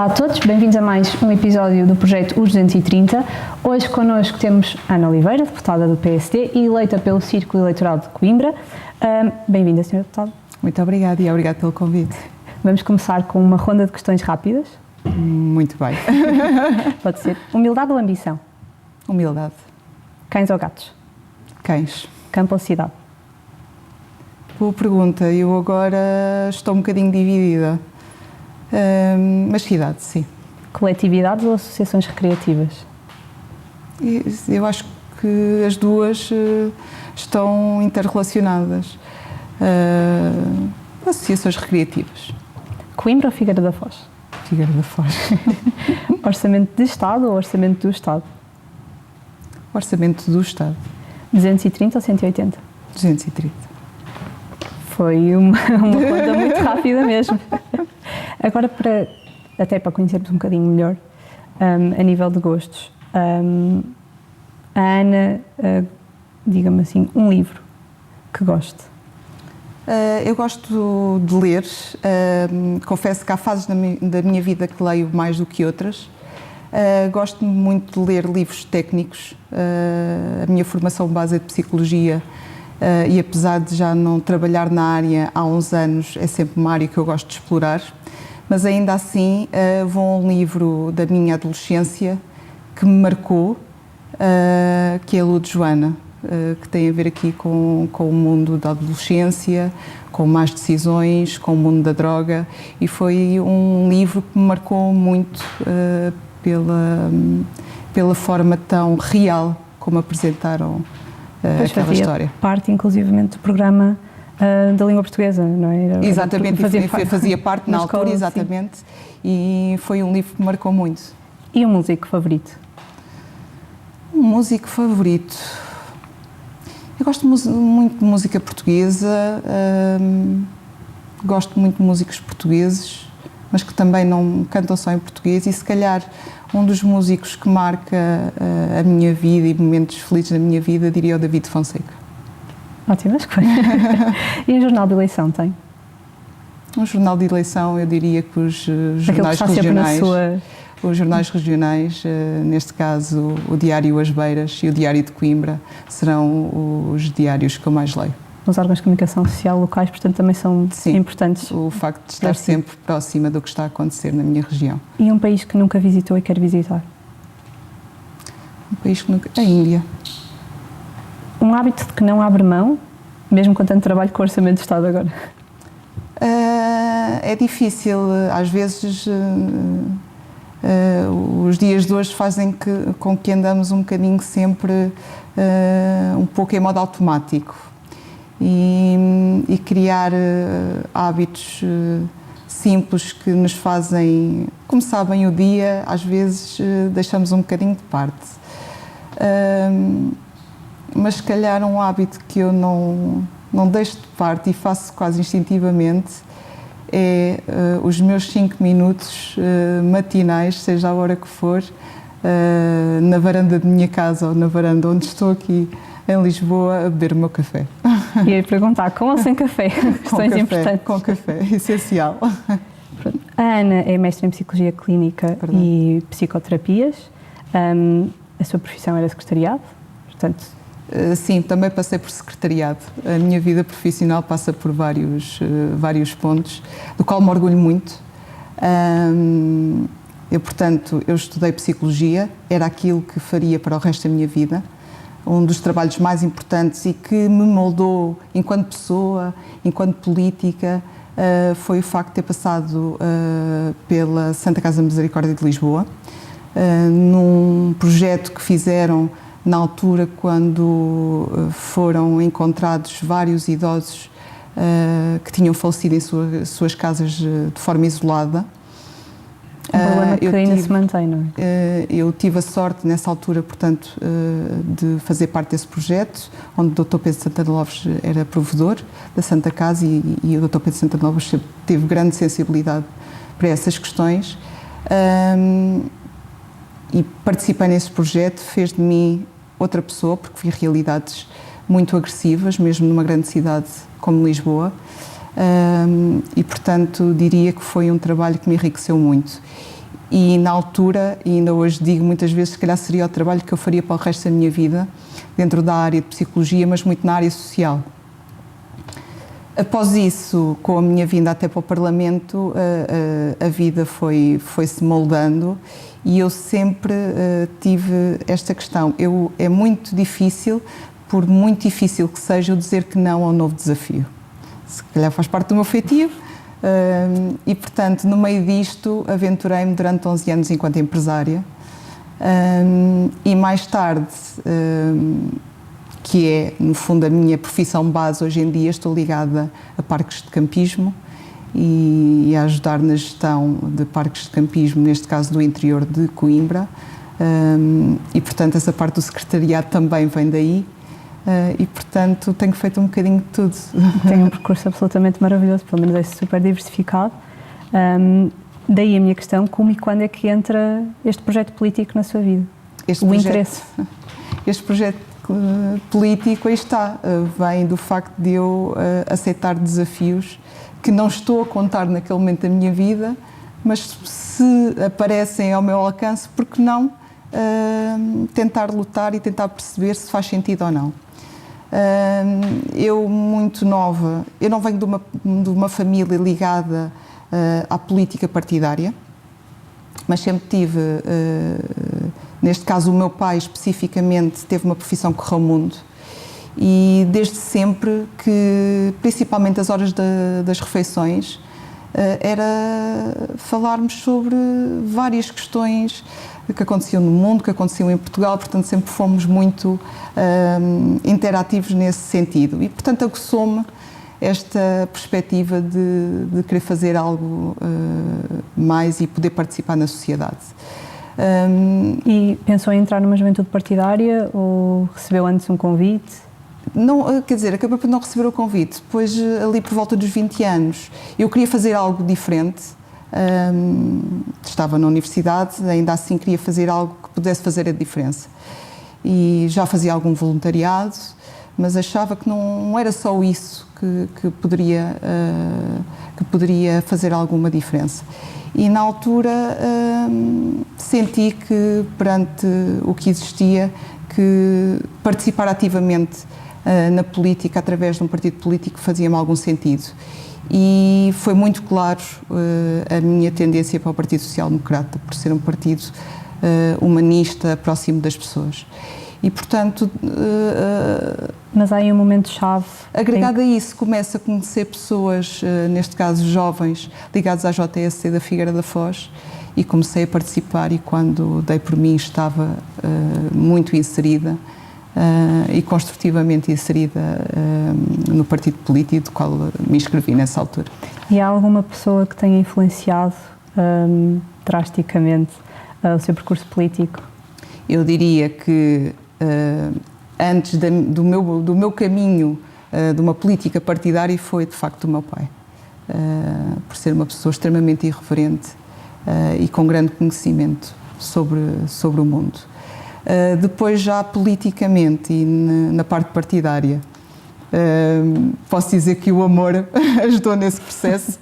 Olá a todos, bem-vindos a mais um episódio do projeto Os 230. Hoje connosco temos Ana Oliveira, deputada do PSD e eleita pelo Círculo Eleitoral de Coimbra. Bem-vinda, Sra. Deputada. Muito obrigada e obrigado pelo convite. Vamos começar com uma ronda de questões rápidas. Muito bem. Pode ser. Humildade ou ambição? Humildade. Cães ou gatos? Cães. Campo ou cidade? Boa pergunta. Eu agora estou um bocadinho dividida. Mas cidade, sim. Coletividades ou associações recreativas? Eu acho que as duas estão interrelacionadas. Associações recreativas. Coimbra ou Figueira da Foz? Figueira da Foz. Orçamento de Estado ou orçamento do Estado? Orçamento do Estado. 230 ou 180? 230. Foi uma conta muito rápida mesmo. Agora, até para conhecermos um bocadinho melhor, a nível de gostos, a Ana, diga-me assim, um livro que goste. Eu gosto de ler. Confesso que há fases da minha vida que leio mais do que outras. Gosto muito de ler livros técnicos. A minha formação base é de psicologia e apesar de já não trabalhar na área há uns anos, é sempre uma área que eu gosto de explorar. Mas ainda assim vou a um livro da minha adolescência que me marcou, que é a Lua de Joana, que tem a ver aqui com o mundo da adolescência, com más decisões, com o mundo da droga, e foi um livro que me marcou muito pela forma tão real como apresentaram aquela história. Parte, inclusivamente, do programa da língua portuguesa, não é? Exatamente, fazia parte na altura, exatamente, sim. E foi um livro que me marcou muito. E um músico favorito? Um músico favorito? Eu gosto muito de música portuguesa, gosto muito de músicos portugueses, mas que também não cantam só em português, e se calhar um dos músicos que marca a minha vida e momentos felizes na minha vida, diria o David Fonseca. Ótimo, acho que foi. E um jornal de eleição tem? Um jornal de eleição, eu diria que os jornais regionais, os jornais regionais, neste caso o Diário As Beiras e o Diário de Coimbra, serão os diários que eu mais leio. Os órgãos de comunicação social locais, portanto, também são importantes. O facto de estar sempre próxima do que está a acontecer na minha região. E um país que nunca visitou e quer visitar? Um país que nunca... A Índia. Um hábito de que não abre mão, mesmo com tanto trabalho com o Orçamento do Estado agora? É difícil. Às vezes os dias de hoje fazem com que andamos um bocadinho sempre um pouco em modo automático. E criar hábitos simples que nos fazem começar bem o dia, às vezes deixamos um bocadinho de parte. Mas se calhar um hábito que eu não deixo de parte e faço quase instintivamente é os meus 5 minutos matinais, seja a hora que for, na varanda de minha casa ou na varanda onde estou aqui em Lisboa, a beber o meu café. E aí perguntar, com ou sem café? Questões importantes. Com café, essencial. A Ana é mestre em Psicologia Clínica e Psicoterapias. A sua profissão era secretariado, portanto... Sim, também passei por secretariado. A minha vida profissional passa por vários pontos, do qual me orgulho muito. Eu estudei Psicologia, era aquilo que faria para o resto da minha vida. Um dos trabalhos mais importantes e que me moldou enquanto pessoa, enquanto política, foi o facto de ter passado pela Santa Casa de Misericórdia de Lisboa, num projeto que fizeram na altura quando foram encontrados vários idosos que tinham falecido em suas casas de forma isolada. Um problema que ainda se mantém, não é? Eu tive a sorte, nessa altura, portanto, de fazer parte desse projeto, onde o Dr. Pedro Santana Lopes era provedor da Santa Casa e o Dr. Pedro Santana Lopes teve grande sensibilidade para essas questões. E participei nesse projeto, fez de mim outra pessoa, porque vi realidades muito agressivas, mesmo numa grande cidade como Lisboa. E, portanto, diria que foi um trabalho que me enriqueceu muito. E na altura, e ainda hoje digo muitas vezes, se calhar seria o trabalho que eu faria para o resto da minha vida, dentro da área de psicologia, mas muito na área social. Após isso, com a minha vinda até para o Parlamento, a vida foi-se moldando e eu sempre tive esta questão. É muito difícil, por muito difícil que seja, eu dizer que não ao novo desafio. Se calhar faz parte do meu feitio. E, portanto, no meio disto, aventurei-me durante 11 anos enquanto empresária. E mais tarde, que é, no fundo, a minha profissão base hoje em dia, estou ligada a parques de campismo e a ajudar na gestão de parques de campismo, neste caso do interior de Coimbra. E, portanto, essa parte do secretariado também vem daí. E, portanto, tenho feito um bocadinho de tudo. Tem um percurso absolutamente maravilhoso, pelo menos é super diversificado. Daí a minha questão, como e quando é que entra este projeto político na sua vida? Interesse? Este projeto político, aí está, vem do facto de eu aceitar desafios que não estou a contar naquele momento da minha vida, mas se aparecem ao meu alcance, por que não tentar lutar e tentar perceber se faz sentido ou não. Eu, muito nova, eu não venho de uma família ligada à política partidária, mas sempre tive, neste caso o meu pai especificamente, teve uma profissão que correu o mundo e desde sempre que, principalmente as horas das refeições, era falarmos sobre várias questões que aconteciam no mundo, que aconteciam em Portugal, portanto sempre fomos muito interativos nesse sentido e, portanto, aguçou-me esta perspectiva de querer fazer algo mais e poder participar na sociedade. E pensou em entrar numa juventude partidária ou recebeu antes um convite? Não, quer dizer, acabei por não receber o convite. Depois, ali por volta dos 20 anos, eu queria fazer algo diferente. Estava na universidade, ainda assim queria fazer algo que pudesse fazer a diferença. E já fazia algum voluntariado, mas achava que não era só isso que poderia fazer alguma diferença. E na altura senti que, perante o que existia, que participar ativamente na política, através de um partido político, fazia-me algum sentido. E foi muito claro a minha tendência para o Partido Social Democrata, por ser um partido humanista, próximo das pessoas. E, portanto... Mas há aí um momento-chave... Agregado a isso, começo a conhecer pessoas, neste caso jovens, ligados à JSC da Figueira da Foz, e comecei a participar, e quando dei por mim estava muito inserida, e construtivamente inserida no partido político do qual me inscrevi nessa altura. E há alguma pessoa que tenha influenciado drasticamente o seu percurso político? Eu diria que antes do meu caminho de uma política partidária foi de facto o meu pai, por ser uma pessoa extremamente irreverente e com grande conhecimento sobre o mundo. Depois, já politicamente e na parte partidária, posso dizer que o amor ajudou nesse processo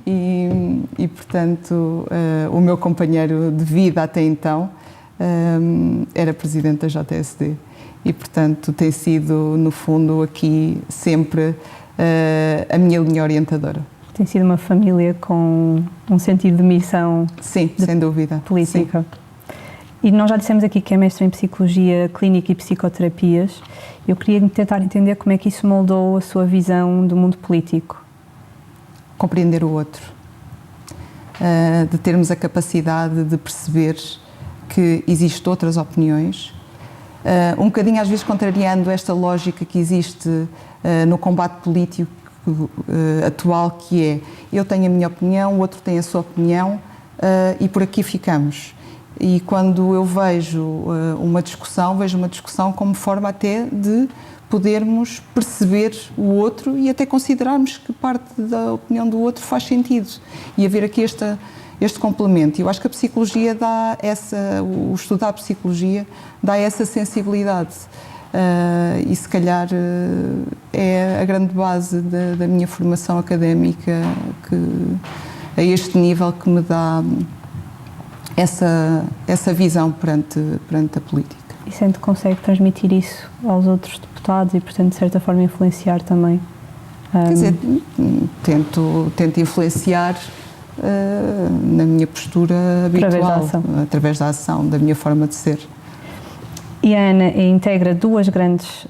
e portanto, o meu companheiro de vida até então era presidente da JSD e, portanto, tem sido, no fundo, aqui sempre a minha linha orientadora. Tem sido uma família com um sentido de missão. Sim, sem dúvida. Política. Sim. E nós já dissemos aqui que é mestre em Psicologia Clínica e Psicoterapias. Eu queria tentar entender como é que isso moldou a sua visão do mundo político. Compreender o outro. De termos a capacidade de perceber que existem outras opiniões. Um bocadinho, às vezes, contrariando esta lógica que existe no combate político atual, que é: eu tenho a minha opinião, o outro tem a sua opinião e por aqui ficamos. E quando eu vejo uma discussão como forma até de podermos perceber o outro e até considerarmos que parte da opinião do outro faz sentido e haver aqui este complemento. E eu acho que a psicologia dá o estudar a psicologia dá essa sensibilidade e se calhar é a grande base da minha formação académica, que a este nível, que me dá essa visão perante a política. E sente que consegue transmitir isso aos outros deputados e, portanto, de certa forma, influenciar também? Quer dizer, tento influenciar na minha postura habitual, através da ação, da minha forma de ser. E a Ana integra duas grandes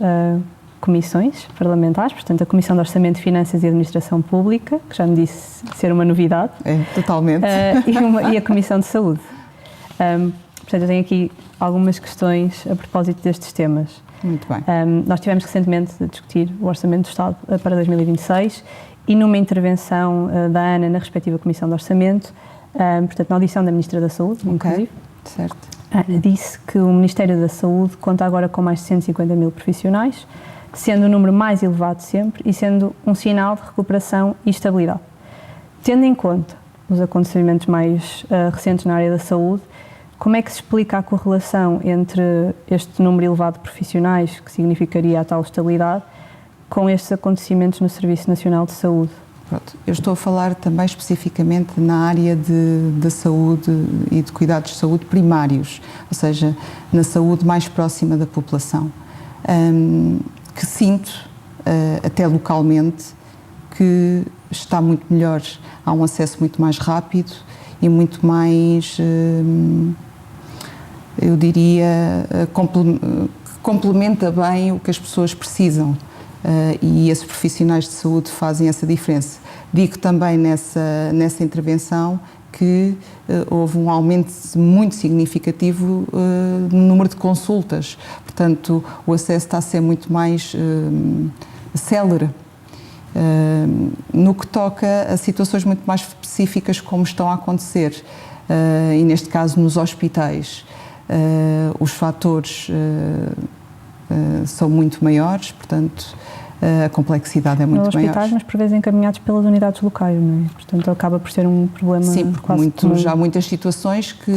comissões parlamentares, portanto, a Comissão de Orçamento, Finanças e Administração Pública, que já me disse ser uma novidade. É, totalmente. E a Comissão de Saúde. Portanto, eu tenho aqui algumas questões a propósito destes temas. Muito bem. Nós tivemos recentemente a discutir o Orçamento do Estado para 2026 e numa intervenção da Ana na respectiva Comissão de Orçamento, portanto, na audição da Ministra da Saúde, inclusive, certo. A Ana disse que o Ministério da Saúde conta agora com mais de 150 mil profissionais, sendo o número mais elevado sempre e sendo um sinal de recuperação e estabilidade. Tendo em conta os acontecimentos mais recentes na área da saúde, como é que se explica a correlação entre este número elevado de profissionais, que significaria a tal estabilidade, com estes acontecimentos no Serviço Nacional de Saúde? Pronto, eu estou a falar também especificamente na área de saúde e de cuidados de saúde primários, ou seja, na saúde mais próxima da população, que sinto, até localmente, que está muito melhor, há um acesso muito mais rápido e muito mais, eu diria, complementa bem o que as pessoas precisam. E esses profissionais de saúde fazem essa diferença. Digo também nessa intervenção que houve um aumento muito significativo no número de consultas, portanto o acesso está a ser muito mais célere. No que toca a situações muito mais específicas como estão a acontecer, e neste caso nos hospitais, os fatores são muito maiores, portanto a complexidade é muito maior. Nos hospitais, mas por vezes encaminhados pelas unidades locais, não é? Portanto acaba por ser um problema. Sim, porque já há muitas situações que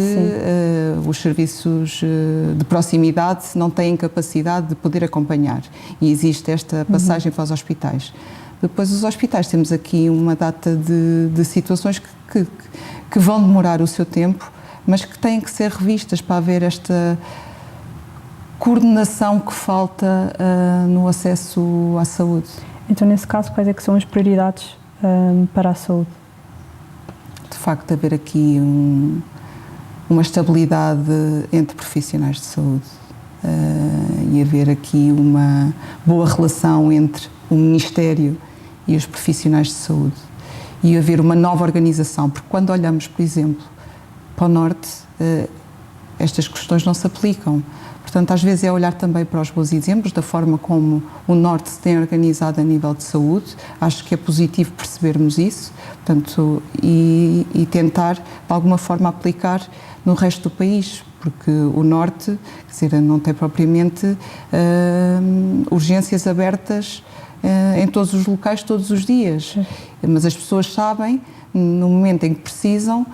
os serviços de proximidade não têm capacidade de poder acompanhar e existe esta passagem para os hospitais. Depois os hospitais, temos aqui uma data de situações que vão demorar o seu tempo, mas que têm que ser revistas para haver esta coordenação que falta no acesso à saúde. Então, nesse caso, quais é que são as prioridades para a saúde? De facto, haver aqui uma estabilidade entre profissionais de saúde e haver aqui uma boa relação entre o Ministério e os profissionais de saúde e haver uma nova organização, porque quando olhamos, por exemplo, para o Norte, estas questões não se aplicam. Portanto, às vezes é olhar também para os bons exemplos, da forma como o Norte se tem organizado a nível de saúde. Acho que é positivo percebermos isso, portanto, e tentar, de alguma forma, aplicar no resto do país, porque o Norte, quer dizer, não tem propriamente urgências abertas em todos os locais, todos os dias. Mas as pessoas sabem, no momento em que precisam,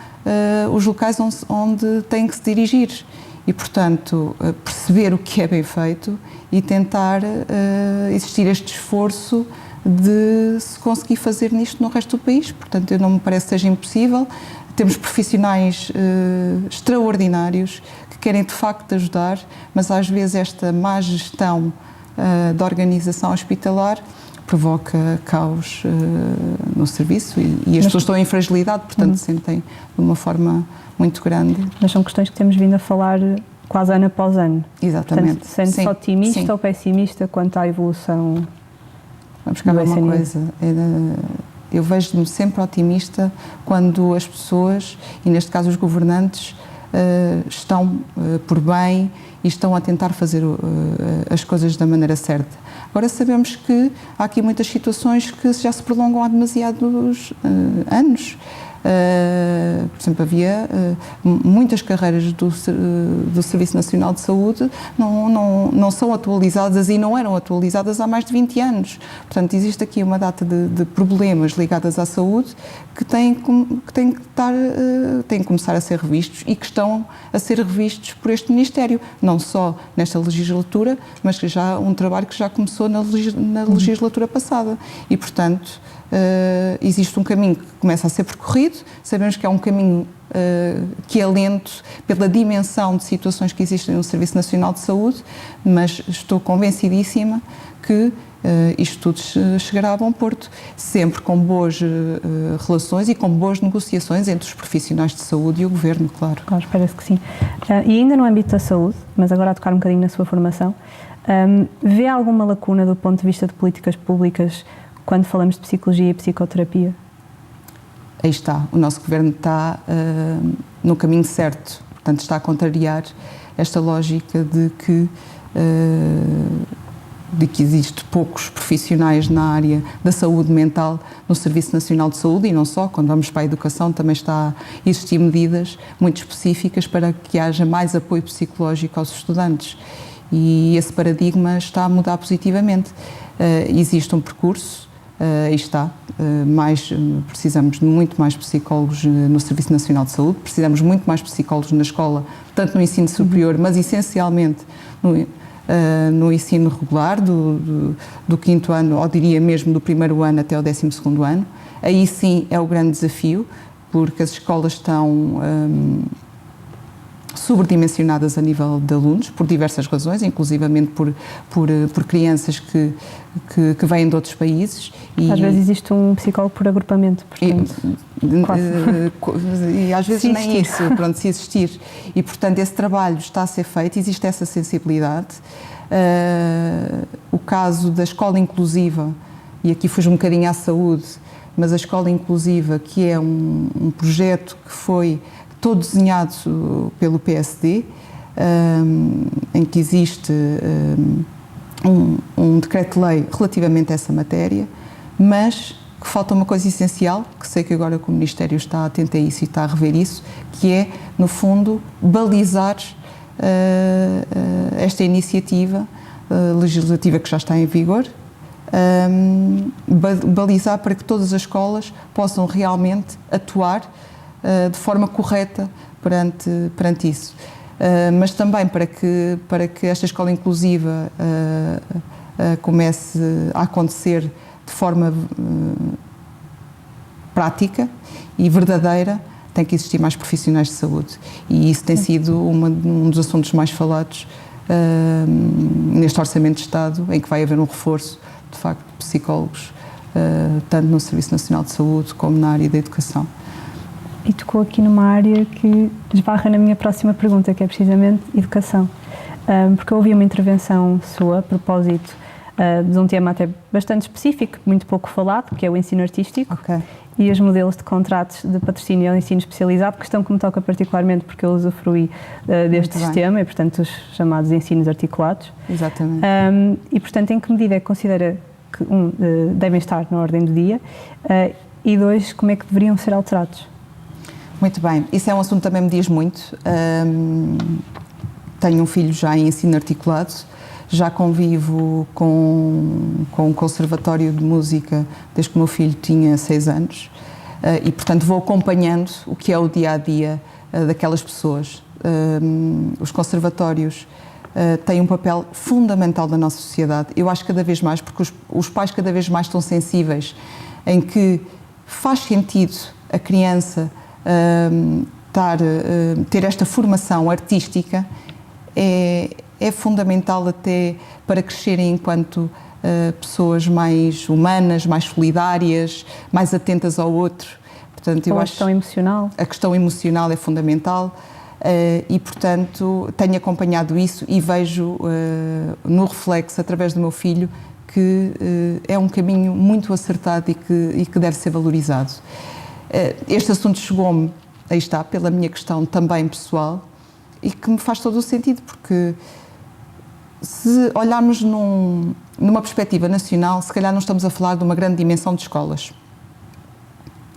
os locais onde têm que se dirigir. E, portanto, perceber o que é bem feito e tentar existir este esforço de se conseguir fazer nisto no resto do país. Portanto, não me parece que seja impossível. Temos profissionais extraordinários que querem, de facto, ajudar, mas às vezes esta má gestão da organização hospitalar provoca caos no serviço e as pessoas estão em fragilidade, portanto, sentem de uma forma muito grande. Mas são questões que temos vindo a falar quase ano após ano. Exatamente. Portanto, sente-se otimista ou pessimista quanto à evolução? Vamos cá ver uma coisa. Eu vejo-me sempre otimista quando as pessoas, e neste caso os governantes, estão por bem e estão a tentar fazer as coisas da maneira certa. Agora sabemos que há aqui muitas situações que já se prolongam há demasiados anos. Por exemplo, havia muitas carreiras do Serviço Nacional de Saúde não são atualizadas e não eram atualizadas há mais de 20 anos. Portanto, existe aqui uma data de problemas ligados à saúde que têm que começar a ser revistos e que estão a ser revistos por este Ministério, não só nesta legislatura, mas que já um trabalho que já começou na legislatura passada. E, portanto, existe um caminho que começa a ser percorrido, sabemos que é um caminho que alento pela dimensão de situações que existem no Serviço Nacional de Saúde, mas estou convencidíssima que isto tudo chegará a bom porto, sempre com boas relações e com boas negociações entre os profissionais de saúde e o Governo, claro. Claro, parece que sim. E ainda no âmbito da saúde, mas agora a tocar um bocadinho na sua formação, vê alguma lacuna do ponto de vista de políticas públicas quando falamos de psicologia e psicoterapia? Aí está, o nosso Governo está no caminho certo, portanto está a contrariar esta lógica de que existe poucos profissionais na área da saúde mental no Serviço Nacional de Saúde e não só, quando vamos para a educação também está a existir medidas muito específicas para que haja mais apoio psicológico aos estudantes e esse paradigma está a mudar positivamente. Existe um percurso, aí está, precisamos de muito mais psicólogos no Serviço Nacional de Saúde, precisamos muito mais psicólogos na escola, tanto no ensino superior, mas essencialmente no ensino regular, do 5º ano, ou diria mesmo do 1º ano até o 12º ano. Aí sim é o grande desafio, porque as escolas estão sobredimensionadas a nível de alunos, por diversas razões, inclusivamente por crianças que vêm de outros países. Às vezes existe um psicólogo por agrupamento, portanto... E às vezes nem isso, pronto, se existir. E, portanto, esse trabalho está a ser feito, existe essa sensibilidade. O caso da escola inclusiva, e aqui fujo um bocadinho à saúde, mas a escola inclusiva, que é um projeto que foi todo desenhado pelo PSD, em que existe um decreto-lei relativamente a essa matéria, mas que falta uma coisa essencial, que sei que agora que o Ministério está atento a isso e está a rever isso, que é, no fundo, balizar esta iniciativa legislativa que já está em vigor, balizar para que todas as escolas possam realmente atuar de forma correta perante isso. Mas também para que esta escola inclusiva comece a acontecer de forma prática e verdadeira, tem que existir mais profissionais de saúde. E isso tem sido um dos assuntos mais falados neste Orçamento de Estado, em que vai haver um reforço, de facto, de psicólogos, tanto no Serviço Nacional de Saúde como na área da educação. E tocou aqui numa área que esbarra na minha próxima pergunta, que é precisamente educação. Porque eu ouvi uma intervenção sua a propósito de um tema até bastante específico, muito pouco falado, que é o ensino artístico. Okay. E os modelos de contratos de patrocínio ao ensino especializado, questão que me toca particularmente porque eu usufruí deste sistema e, portanto, os chamados ensinos articulados. Exatamente. E, portanto, em que medida é que considera que, devem estar na ordem do dia e, 2, como é que deveriam ser alterados? Muito bem. Isso é um assunto que também me diz muito. Tenho um filho já em ensino articulado, já convivo com um conservatório de música desde que o meu filho tinha 6 anos e, portanto, vou acompanhando o que é o dia-a-dia daquelas pessoas. Os conservatórios têm um papel fundamental na nossa sociedade. Eu acho cada vez mais, porque os pais cada vez mais estão sensíveis em que faz sentido a criança ter esta formação artística, é fundamental até para crescerem enquanto pessoas mais humanas, mais solidárias, mais atentas ao outro. Portanto, eu acho questão emocional. A questão emocional é fundamental e, portanto, tenho acompanhado isso e vejo no reflexo, através do meu filho, que é um caminho muito acertado e que deve ser valorizado. Este assunto chegou-me, aí está, pela minha questão também pessoal e que me faz todo o sentido, porque se olharmos numa perspectiva nacional, se calhar não estamos a falar de uma grande dimensão de escolas.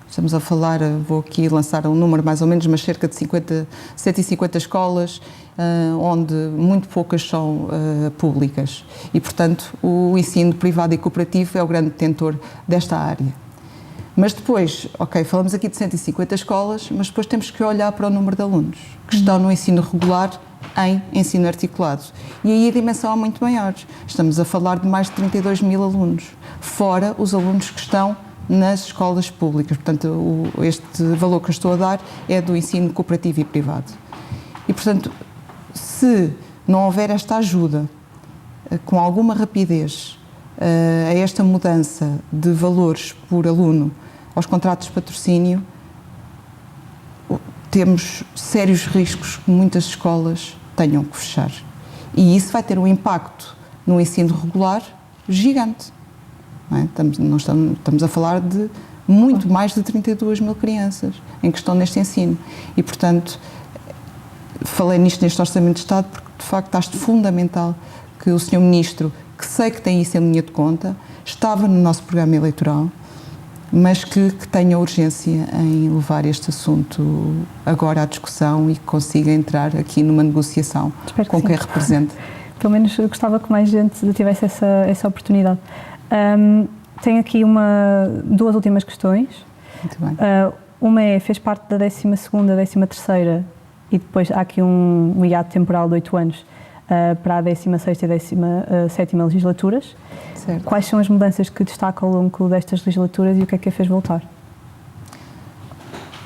Estamos a falar, vou aqui lançar um número mais ou menos, mas cerca de 150 escolas, onde muito poucas são públicas. E, portanto, o ensino privado e cooperativo é o grande detentor desta área. Mas depois, ok, falamos aqui de 150 escolas, mas depois temos que olhar para o número de alunos que estão no ensino regular em ensino articulado. E aí a dimensão é muito maior. Estamos a falar de mais de 32 mil alunos, fora os alunos que estão nas escolas públicas. Portanto, este valor que eu estou a dar é do ensino cooperativo e privado. E, portanto, se não houver esta ajuda com alguma rapidez a esta mudança de valores por aluno aos contratos de patrocínio, temos sérios riscos que muitas escolas tenham que fechar. E isso vai ter um impacto no ensino regular gigante. Não é? Estamos a falar de muito mais de 32 mil crianças em que estão neste ensino. E, portanto, falei nisto neste Orçamento de Estado porque, de facto, acho fundamental que o Sr. Ministro, que sei que tem isso em linha de conta, estava no nosso programa eleitoral, mas que tenha urgência em levar este assunto agora à discussão e que consiga entrar aqui numa negociação com quem representa. Pelo menos eu gostava que mais gente tivesse essa oportunidade. Tenho aqui duas últimas questões. Muito bem. Uma fez parte da 12ª, 13ª e depois há aqui um hiato temporal de 8 anos para a 16ª e 17ª legislaturas. Certo. Quais são as mudanças que destaca ao longo destas legislaturas e o que é que a fez voltar?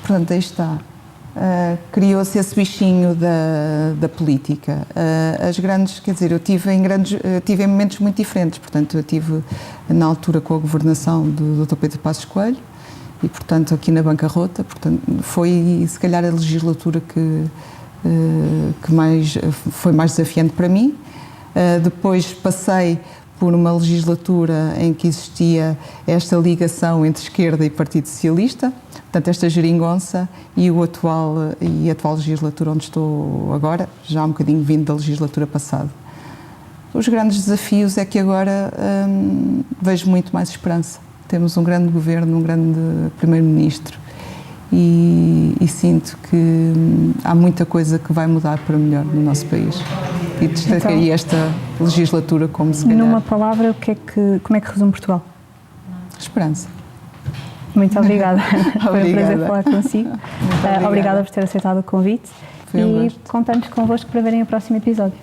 Portanto, aí está. Criou-se esse bichinho da política. As grandes, quer dizer, eu tive em momentos muito diferentes. Portanto, eu tive na altura com a governação do Dr. Pedro Passos Coelho e, portanto, aqui na bancarrota. Portanto, foi se calhar a legislatura que foi mais desafiante para mim. Depois passei por uma legislatura em que existia esta ligação entre esquerda e Partido Socialista, portanto esta geringonça e a atual legislatura onde estou agora, já um bocadinho vindo da legislatura passada. Os grandes desafios é que agora vejo muito mais esperança. Temos um grande governo, um grande primeiro-ministro e sinto que há muita coisa que vai mudar para melhor no nosso país. E destacaria esta legislatura como se calhar... Numa palavra, como é que resume Portugal? Esperança. Muito obrigada. Foi um prazer Obrigada. falar consigo. Obrigada por ter aceitado o convite. Foi um e gosto. contamos convosco para verem o próximo episódio.